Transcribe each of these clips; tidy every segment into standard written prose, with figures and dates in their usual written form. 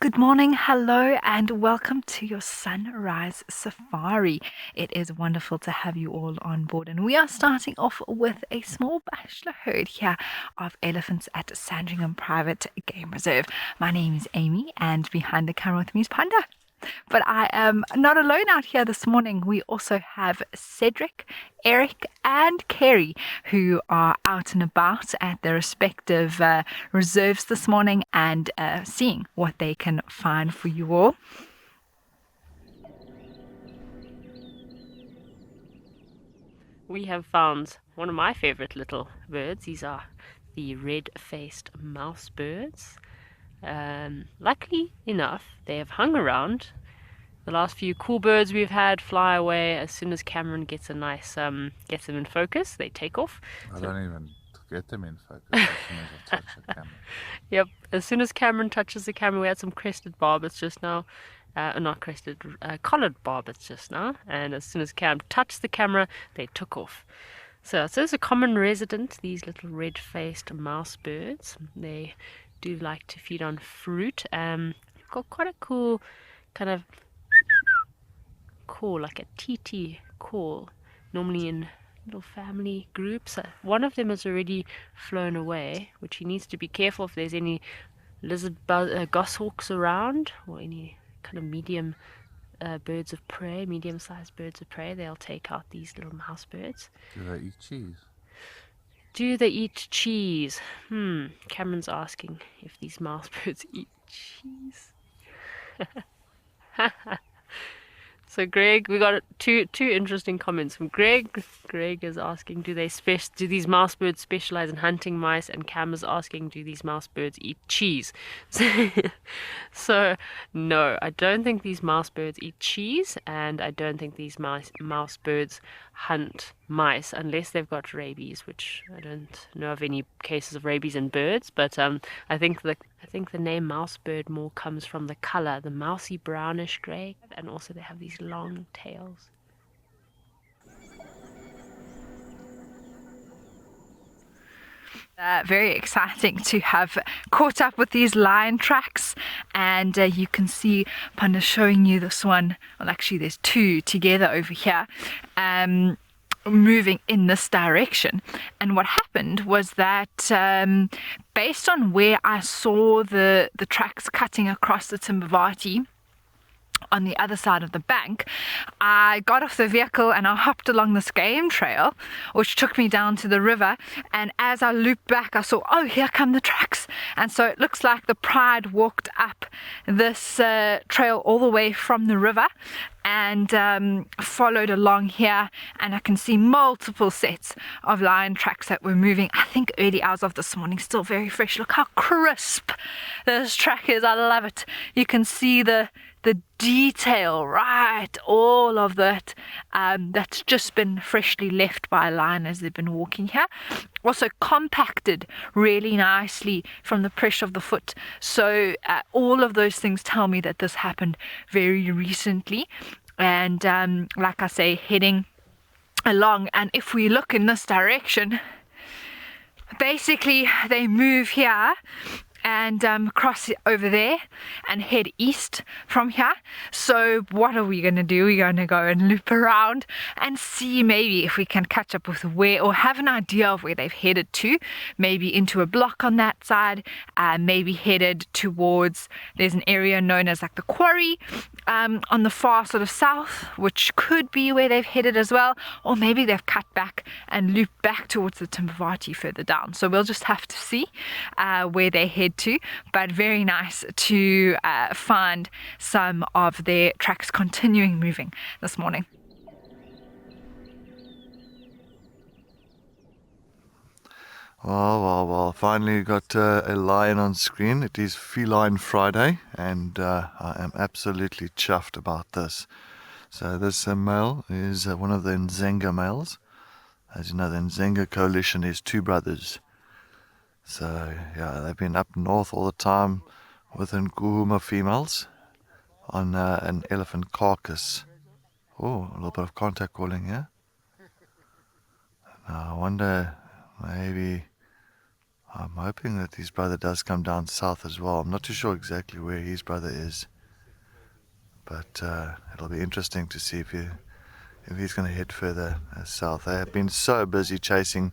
Good morning, hello, and welcome to your sunrise safari. It is wonderful to have you all on board, and we are starting off with a small bachelor herd here of elephants at Sandringham Private Game Reserve. My name is Amy, and behind the camera with me is Panda. But I am not alone out here this morning. We also have Cedric, Eric, and Kerri, who are out and about at their respective reserves this morning and seeing what they can find for you all. We have found one of my favorite little birds. These are the red-faced mouse birds. Luckily enough, they have hung around. The last few cool birds we've had fly away as soon as Cameron gets a nice gets them in focus. They take off. I don't even get them in focus as soon as I touch the camera. Yep, as soon as Cameron touches the camera, we had some crested barbets just now. Not crested, collared barbets just now. And as soon as Cam touched the camera, they took off. So it's a common resident, these little red-faced mouse birds. They do like to feed on fruit. Got quite a cool kind of call, like a TT call, normally in little family groups. One of them has already flown away, which he needs to be careful if there's any goshawks around or any kind of medium birds of prey, medium-sized birds of prey. They'll take out these little mouse birds. Do they eat cheese? Do they eat cheese? Cameron's asking if these mouse birds eat cheese. So Greg, we got two interesting comments from Greg. Greg is asking, do these mouse birds specialize in hunting mice? And Cam is asking, do these mouse birds eat cheese? So no, I don't think these mouse birds eat cheese, and I don't think these mouse birds hunt mice unless they've got rabies, which I don't know of any cases of rabies in birds. But I think the name mouse bird more comes from the color, the mousy brownish grey, and also they have these long tails. Very exciting to have caught up with these lion tracks, and you can see Panda showing you this one. Well, actually there's two together over here, moving in this direction. And what happened was that based on where I saw the tracks cutting across the Timbavati on the other side of the bank, I got off the vehicle and I hopped along this game trail, which took me down to the river. And as I looped back, I saw, oh, here come the tracks. And so it looks like the pride walked up this trail all the way from the river and followed along here, and I can see multiple sets of lion tracks that were moving, I think early hours of this morning, still very fresh. Look how crisp this track is. I love it. You can see the detail, right? All of that that's just been freshly left by a lion as they've been walking here. Also compacted really nicely from the pressure of the foot. So all of those things tell me that this happened very recently. And like I say, heading along. And if we look in this direction, basically they move here and cross over there and head east from here. So what are we going to do? We're going to go and loop around and see maybe if we can catch up with where, or have an idea of where they've headed to. Maybe into a block on that side, maybe headed towards, there's an area known as like the quarry on the far sort of south, which could be where they've headed as well. Or maybe they've cut back and looped back towards the Timbavati further down. So we'll just have to see where they head to, but very nice to find some of their tracks continuing moving this morning. Well, finally got a lion on screen. It is Feline Friday, and I am absolutely chuffed about this. So this male is one of the Nzenga males. As you know, the Nzenga coalition is two brothers. So yeah, they've been up north all the time with Nkuhuma females on an elephant carcass. Oh, a little bit of contact calling here. Now I wonder, maybe I'm hoping that his brother does come down south as well. I'm not too sure exactly where his brother is, but it'll be interesting to see if he's going to head further south. They have been so busy chasing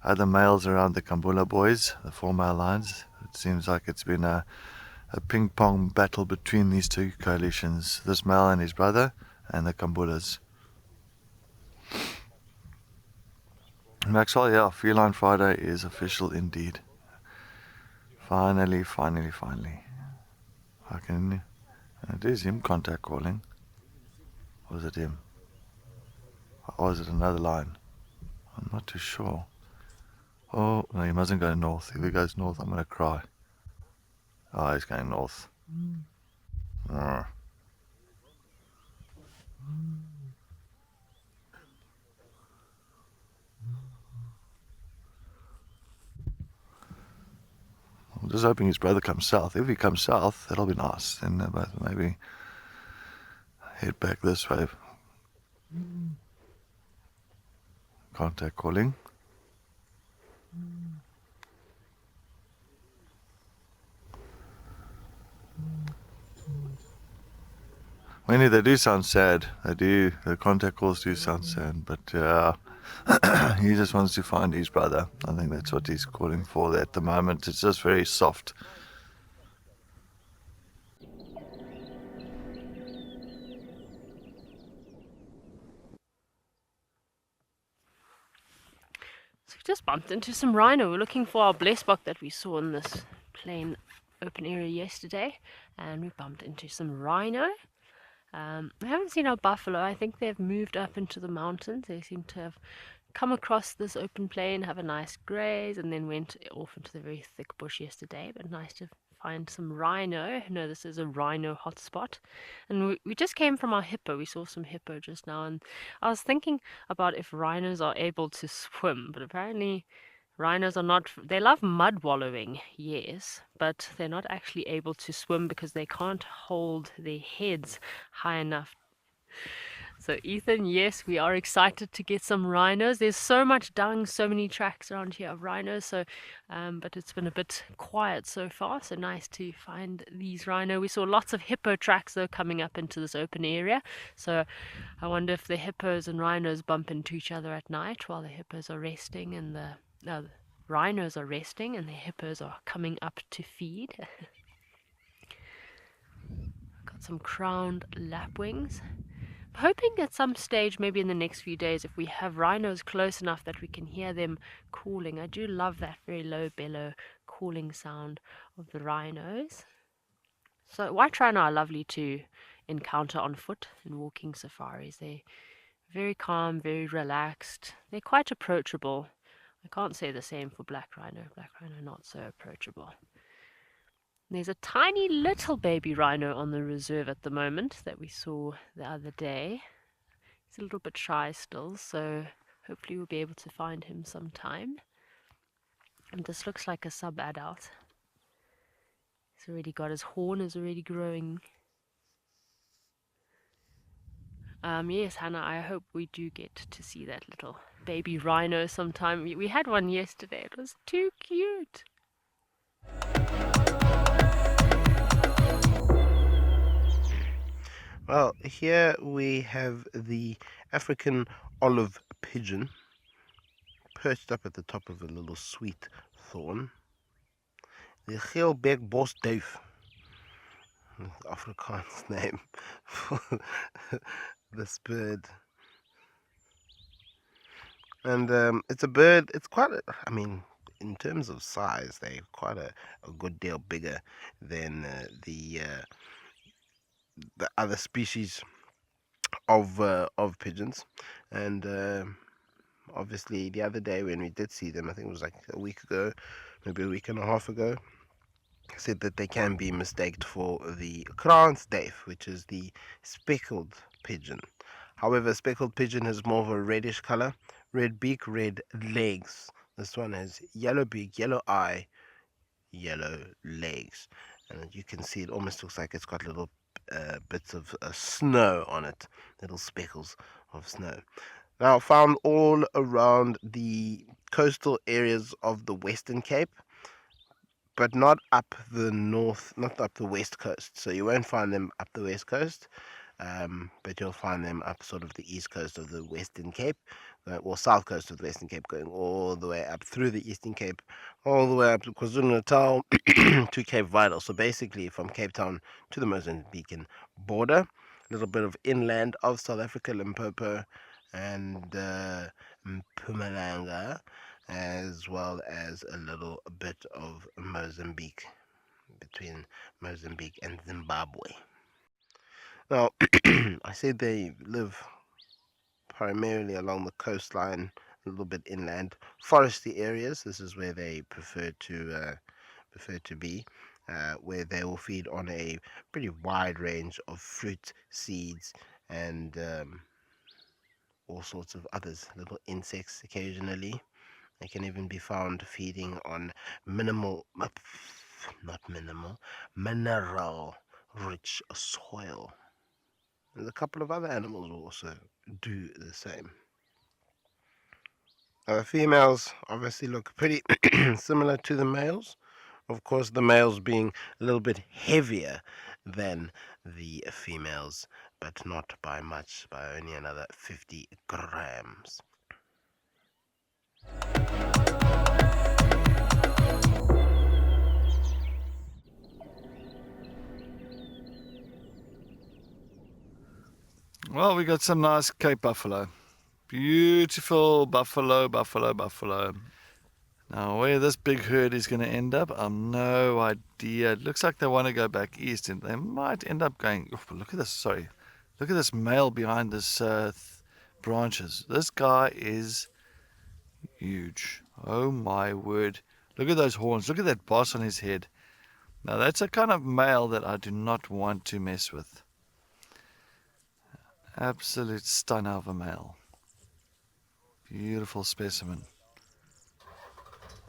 other males around the Mabula boys, the 4 male lions. It seems like it's been a ping pong battle between these two coalitions, this male and his brother, and the Kambulas. Maxwell, yeah, Feline Friday is official indeed. Finally. It is him contact calling. Or is it him? Or is it another line? I'm not too sure. Oh, no, he mustn't go north. If he goes north, I'm going to cry. Oh, he's going north. I'm just hoping his brother comes south. If he comes south, that'll be nice. Then they both maybe head back this way. Contact calling. Mainly they do sound sad. They do. The contact calls do sound sad. But he just wants to find his brother. I think that's what he's calling for at the moment. It's just very soft. So we just bumped into some rhino. We're looking for our blessbok that we saw in this plain open area yesterday, and we bumped into some rhino. We haven't seen our buffalo. I think they've moved up into the mountains. They seem to have come across this open plain, have a nice graze, and then went off into the very thick bush yesterday. But nice to find some rhino. No, this is a rhino hotspot. And we just came from our hippo. We saw some hippo just now, and I was thinking about if rhinos are able to swim, but apparently rhinos are not. They love mud wallowing, yes, but they're not actually able to swim because they can't hold their heads high enough. So Ethan, yes, we are excited to get some rhinos. There's so much dung, so many tracks around here of rhinos. So, but it's been a bit quiet so far. So nice to find these rhino. We saw lots of hippo tracks though coming up into this open area. So I wonder if the hippos and rhinos bump into each other at night while the hippos are resting and the rhinos are resting and the hippos are coming up to feed. Got some crowned lapwings. I'm hoping at some stage, maybe in the next few days, if we have rhinos close enough that we can hear them calling. I do love that very low bellow calling sound of the rhinos. So white rhino are lovely to encounter on foot in walking safaris. They're very calm, very relaxed. They're quite approachable. I can't say the same for black rhino. Black rhino not so approachable. There's a tiny little baby rhino on the reserve at the moment that we saw the other day. He's a little bit shy still, so hopefully we'll be able to find him sometime. And this looks like a sub-adult. He's already got his horn, is already growing. Yes, Hannah, I hope we do get to see that little baby rhino sometime. We had one yesterday. It was too cute. Well, here we have the African olive pigeon perched up at the top of a little sweet thorn. The geelbek bosduif, Afrikaans name for this bird. And it's a bird, it's quite in terms of size, they're quite a good deal bigger than the other species of pigeons. And obviously the other day when we did see them, I think it was like a week ago, maybe a week and a half ago, said that they can be mistaken for the kransduif, which is the speckled pigeon. However, speckled pigeon has more of a reddish color, red beak, red legs. This one has yellow beak, yellow eye, yellow legs, and you can see it almost looks like it's got little bits of snow on it, little speckles of snow. Now found all around the coastal areas of the Western Cape, but not up the north, not up the west coast. So you won't find them up the west coast, but you'll find them up sort of the east coast of the Western Cape, or south coast of the Western Cape, going all the way up through the Eastern Cape, all the way up to KwaZulu-Natal to Cape Vidal. So basically from Cape Town to the Mozambican border, a little bit of inland of South Africa, Limpopo and Mpumalanga, as well as a little bit of Mozambique, between Mozambique and Zimbabwe. Now, I said they live primarily along the coastline, a little bit inland, foresty areas. This is where they prefer to be, where they will feed on a pretty wide range of fruit, seeds, and all sorts of others, little insects occasionally. They can even be found feeding on mineral-rich soil. And a couple of other animals will also do the same. Now, the females obviously look pretty similar to the males. Of course, the males being a little bit heavier than the females, but not by much, by only another 50 grams. Well, we got some nice Cape buffalo. Beautiful buffalo. Now, where this big herd is going to end up, I've no idea. It looks like they want to go back east, and they might end up going... Oh, look at this, sorry. Look at this male behind this branches. This guy is huge. Oh, my word. Look at those horns. Look at that boss on his head. Now, that's a kind of male that I do not want to mess with. Absolute stunner of a male. Beautiful specimen.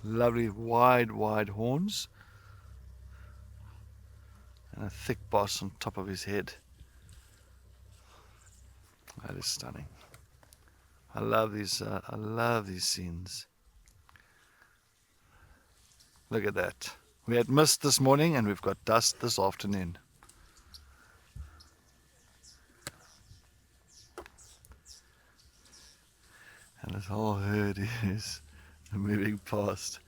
Lovely wide horns. And a thick boss on top of his head. That is stunning. I love these scenes. Look at that. We had mist this morning and we've got dust this afternoon. And this whole herd is moving past.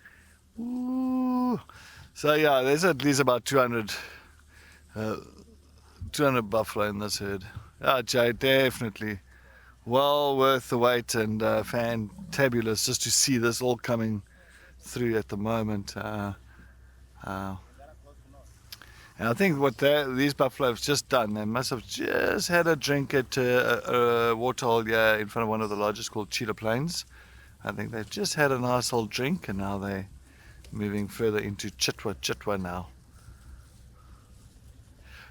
Ooh. So yeah, there's at least about 200 buffalo in this herd. Yeah, Jay, definitely well worth the wait, and fantabulous just to see this all coming through at the moment. And I think what these buffalo have just done, they must have just had a drink at a waterhole here in front of one of the lodges called Cheetah Plains. I think they've just had a nice old drink, and now they're moving further into Chitwa now.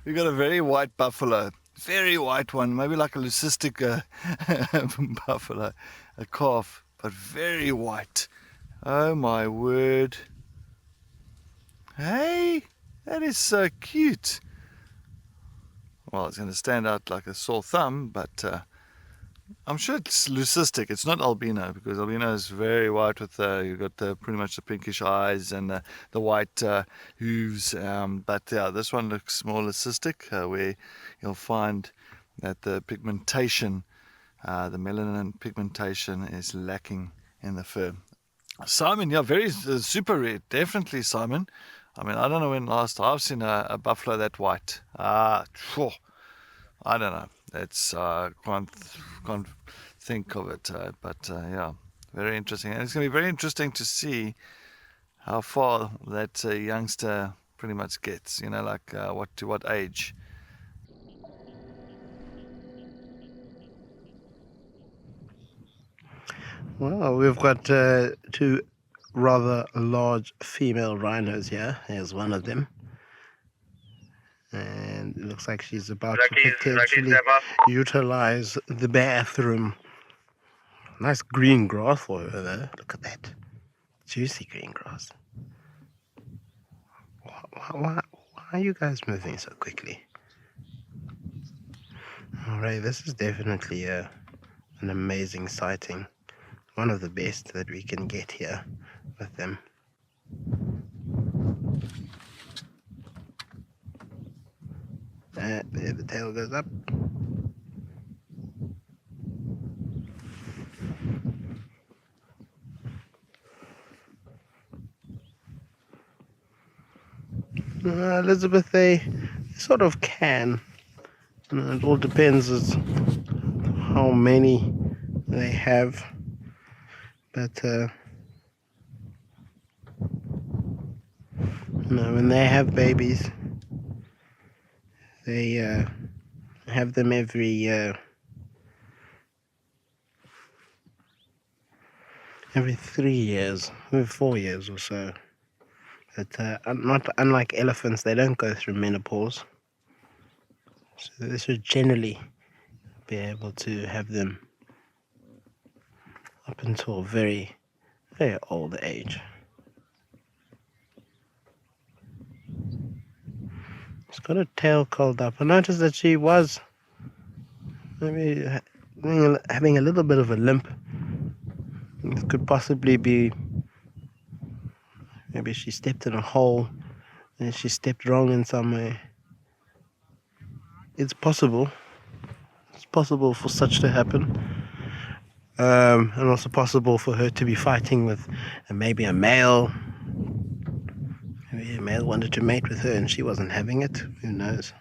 We've got a very white buffalo, very white one, maybe like a leucistic buffalo, a calf, but very white. Oh my word. Hey! That is so cute. Well, it's going to stand out like a sore thumb, but I'm sure it's leucistic. It's not albino, because albino is very white with you've got pretty much the pinkish eyes and the white hooves. But yeah, this one looks more leucistic, where you'll find that the pigmentation, the melanin pigmentation, is lacking in the fur. Simon, yeah, very super rare, definitely, Simon. I mean, I don't know when last I've seen a buffalo that white. I don't know. It's can't think of it. But yeah, very interesting. And it's going to be very interesting to see how far that youngster pretty much gets. You know, like to what age. Well, we've got two rather large female rhinos here. Here's one of them. And it looks like she's about to potentially utilize the bathroom. Nice green grass for her there. Look at that. Juicy green grass. Why are you guys moving so quickly? Alright, this is definitely an amazing sighting. One of the best that we can get here with them. There, the tail goes up. Elizabeth, they sort of can. It all depends on how many they have. But when they have babies, they have them every 3 years, every 4 years or so. But not unlike elephants, they don't go through menopause. So they should generally be able to have them up until a very, very old age. It's got a tail curled up. I noticed that she was maybe having a little bit of a limp. It could possibly be maybe she stepped in a hole and she stepped wrong in some way. It's possible. It's possible for such to happen. And also possible for her to be fighting with maybe a male. Maybe a male wanted to mate with her and she wasn't having it. Who knows?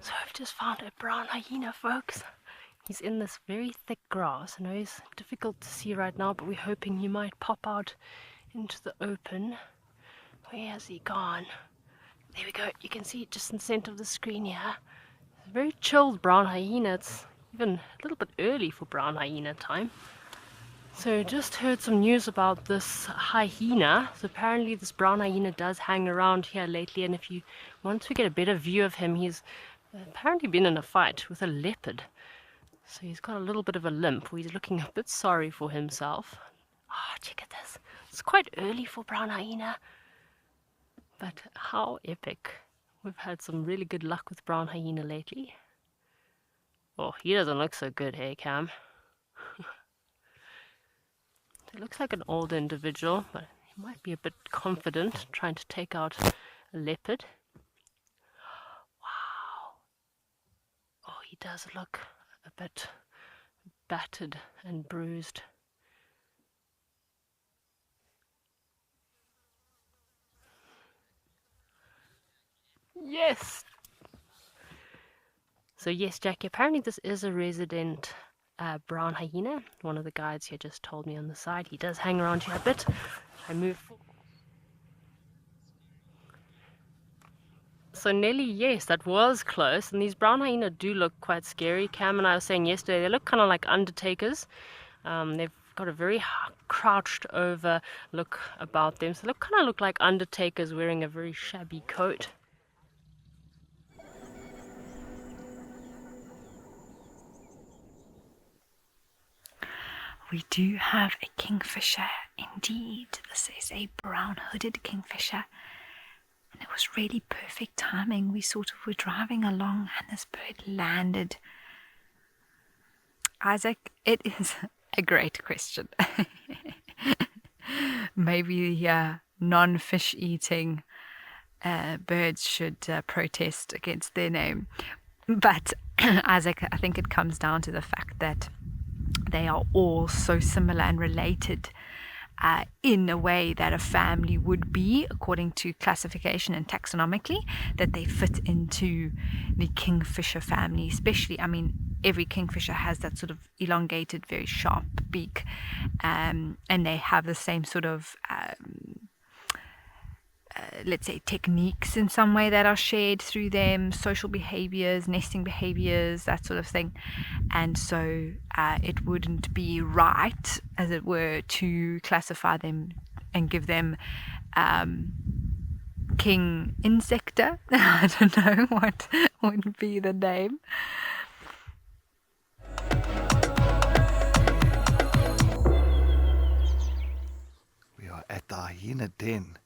So I've just found a brown hyena, folks. He's in this very thick grass. I know he's difficult to see right now, but we're hoping he might pop out into the open. Where has he gone? There we go. You can see it just in the center of the screen here. It's a very chilled brown hyena. It's even a little bit early for brown hyena time. So just heard some news about this hyena. So apparently this brown hyena does hang around here lately, and if you want to get a better view of him, he's apparently been in a fight with a leopard. So he's got a little bit of a limp. He's looking a bit sorry for himself. Ah, check at this. It's quite early for brown hyena. But how epic. We've had some really good luck with brown hyena lately. Oh, he doesn't look so good, hey Cam? He looks like an older individual, but he might be a bit confident trying to take out a leopard. Wow. Oh, he does look a bit battered and bruised. Yes! So yes, Jackie, apparently this is a resident brown hyena. One of the guides here just told me on the side. He does hang around here a bit. I move forward. So Nelly, yes, that was close. And these brown hyena do look quite scary. Cam and I were saying yesterday, they look kind of like undertakers. They've got a very crouched over look about them. So they kind of look like undertakers wearing a very shabby coat. We do have a kingfisher indeed. This is a brown hooded kingfisher. And it was really perfect timing. We sort of were driving along and this bird landed. Isaac, it is a great question. Maybe non-fish eating birds should protest against their name. But Isaac, I think it comes down to the fact that they are all so similar and related in a way that a family would be, according to classification and taxonomically, that they fit into the kingfisher family. Especially, I mean, every kingfisher has that sort of elongated, very sharp beak, and they have the same sort of let's say techniques in some way that are shared through them, social behaviors, nesting behaviors, that sort of thing. And so it wouldn't be right, as it were, to classify them and give them king insecta. I don't know what would be the name. We are at the hyena den.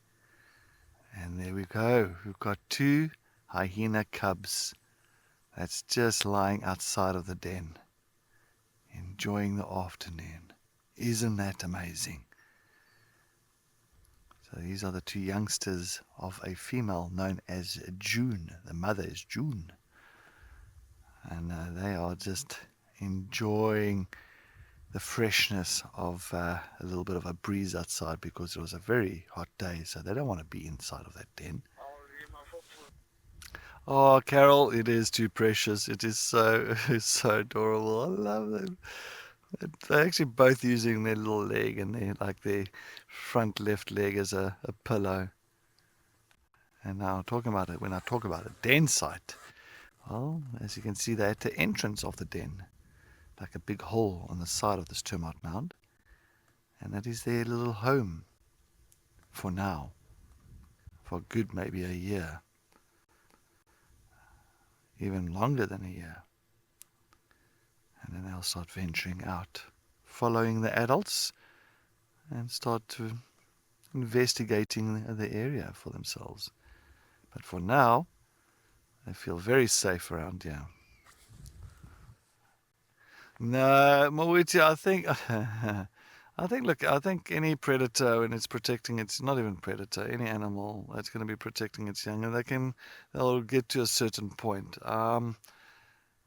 And there we go. We've got 2 hyena cubs that's just lying outside of the den, enjoying the afternoon. Isn't that amazing? So these are the two youngsters of a female known as June. The mother is June. And they are just enjoying the freshness of a little bit of a breeze outside because it was a very hot day, so they don't want to be inside of that den. Oh, Carol, it is too precious. It is so it's so adorable. I love them. They're actually both using their little leg and their front left leg as a pillow. And now when I talk about a den site, well, as you can see, they're at the entrance of the den, like a big hole on the side of this termite mound. And that is their little home for now, for good maybe a year, even longer than a year. And then they'll start venturing out, following the adults, and start to investigating the area for themselves. But for now, they feel very safe around here. No, Mawiti, I think any predator, when it's protecting its, not even predator, any animal that's going to be protecting its young, and they'll get to a certain point.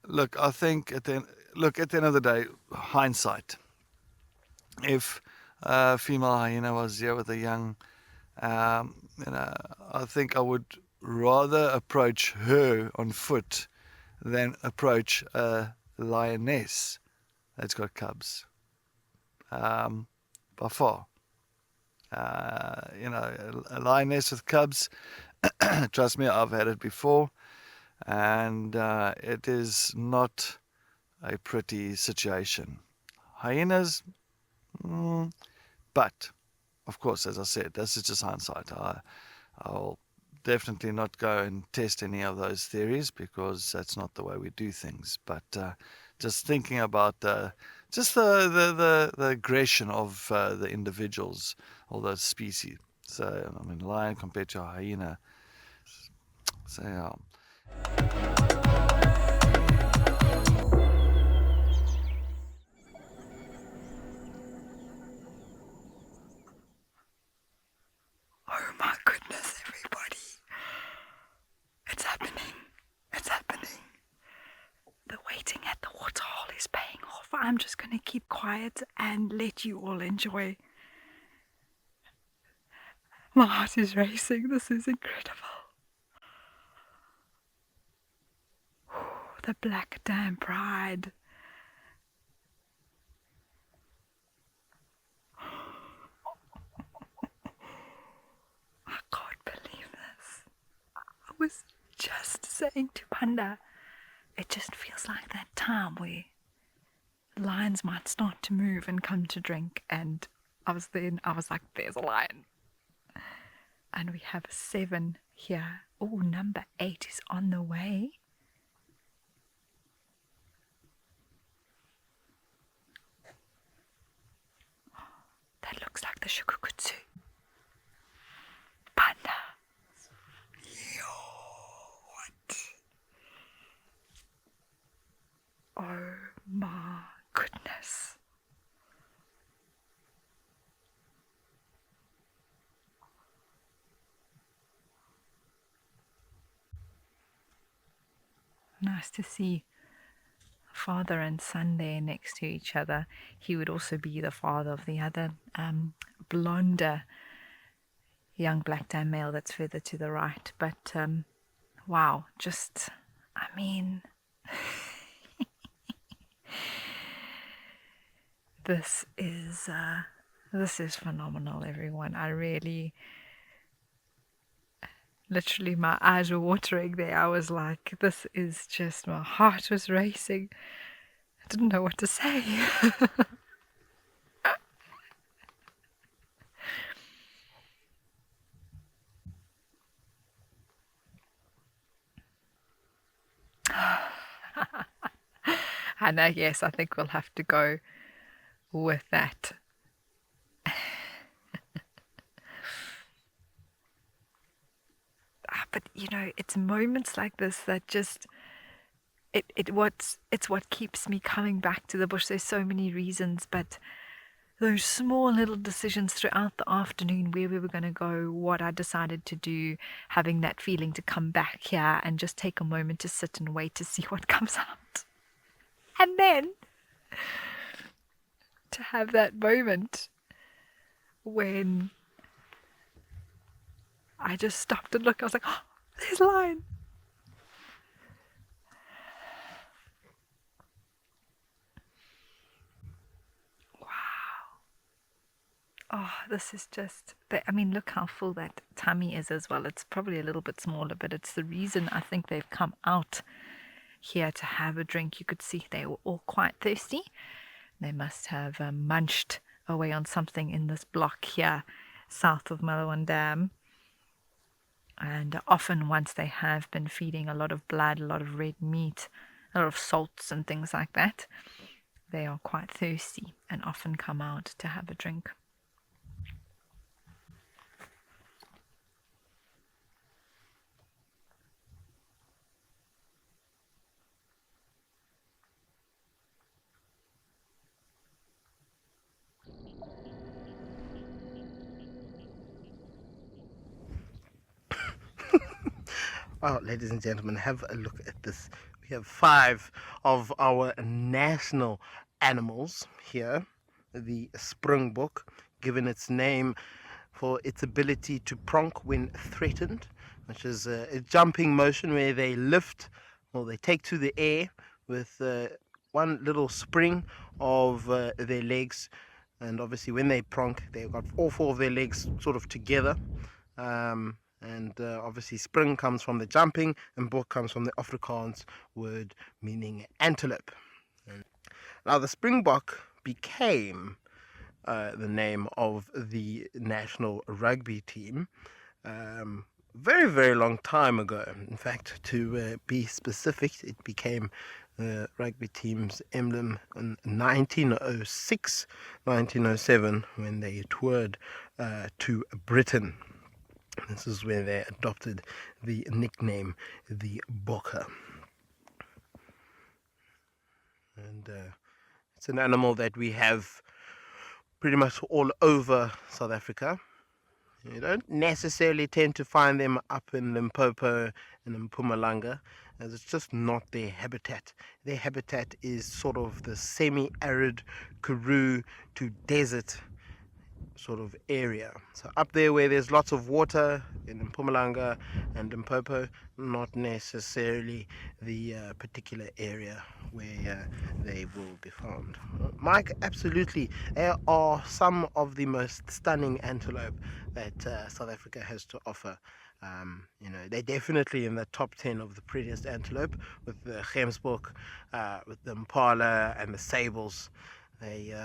Look, I think at the end of the day, hindsight. If a female hyena was here with a young, I think I would rather approach her on foot than approach a lioness that's got cubs. By far. A lioness with cubs, trust me, I've had it before, and it is not a pretty situation. Hyenas, but, of course, as I said, this is just hindsight. I'll definitely not go and test any of those theories because that's not the way we do things. But just thinking about the aggression of the individuals or the species. So, I mean, lion compared to a hyena. So, yeah. Oh my goodness, everybody. It's happening. It's happening. The waiting at the waterhole is paying off. I'm just going to keep quiet and let you all enjoy. My heart is racing. This is incredible. The black dam pride. I can't believe this. I was just saying to Panda, it just feels like that time where lions might start to move and come to drink, and I was like, there's a lion. And we have 7 here. Oh, number 8 is on the way. That looks like the shukukutsu. Panda. Yo, what? Oh my goodness. Nice to see father and son there next to each other. He would also be the father of the other blonder young black dam male that's further to the right. But wow, just, I mean, this is phenomenal, everyone. I really, literally, my eyes were watering there. I was like, this is just, my heart was racing. I didn't know what to say. And yes, I think we'll have to go with that. But you know, it's moments like this that just it's what keeps me coming back to the bush. There's so many reasons, but those small little decisions throughout the afternoon, where we were going to go, what I decided to do, having that feeling to come back here and just take a moment to sit and wait to see what comes out. And then to have that moment when I just stopped and looked. I was like, oh, there's a lion. Oh, this is just, I mean, look how full that tummy is as well. It's probably a little bit smaller, but it's the reason I think they've come out here to have a drink. You could see they were all quite thirsty. They must have munched away on something in this block here, south of Mabula Dam. And often once they have been feeding a lot of blood, a lot of red meat, a lot of salts and things like that, they are quite thirsty and often come out to have a drink. Well, ladies and gentlemen, have a look at this. We have 5 of our national animals here. The springbok, given its name for its ability to pronk when threatened, which is a jumping motion where they lift or they take to the air with one little spring of their legs. And obviously when they pronk, they've got all 4 of their legs sort of together. And obviously spring comes from the jumping and bok comes from the Afrikaans word meaning antelope. Now the springbok became the name of the national rugby team very, very long time ago. In fact, to be specific, it became the rugby team's emblem in 1906, 1907 when they toured to Britain. This is where they adopted the nickname the Bokke. And it's an animal that we have pretty much all over South Africa. You don't necessarily tend to find them up in Limpopo and in Mpumalanga, as it's just not their habitat. Their habitat is sort of the semi-arid Karoo to desert sort of area. So up there where there's lots of water in Mpumalanga and Limpopo, not necessarily the particular area where they will be found. Mike, absolutely, there are some of the most stunning antelope that South Africa has to offer. They're definitely in the top 10 of the prettiest antelope, with the gemsbok, with the impala and the sables. They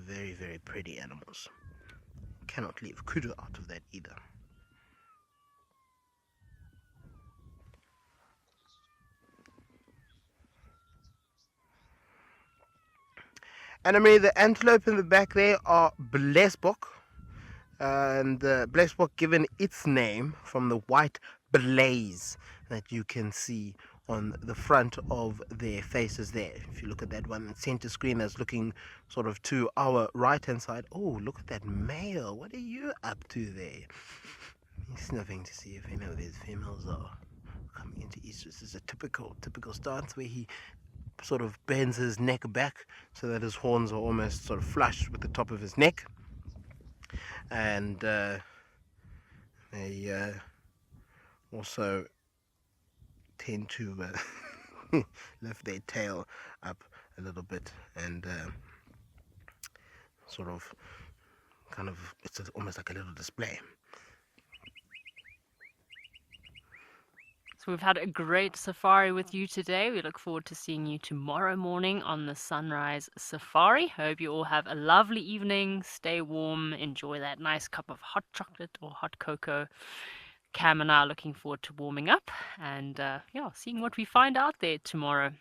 very, very pretty animals. Cannot leave kudu out of that either. Anime, the antelope in the back there are blesbok, and blesbok given its name from the white blaze that you can see on the front of their faces there. If you look at that one center screen that's looking sort of to our right hand side, oh, look at that male. What are you up to there? He's sniffing to see if any of these females are coming into east. This is a typical stance where he sort of bends his neck back so that his horns are almost sort of flush with the top of his neck. And they also tend to lift their tail up a little bit and sort of it's almost like a little display. So we've had a great safari with you today. We look forward to seeing you tomorrow morning on the Sunrise Safari. Hope you all have a lovely evening. Stay warm. Enjoy that nice cup of hot chocolate or hot cocoa. Cam and I are looking forward to warming up and seeing what we find out there tomorrow.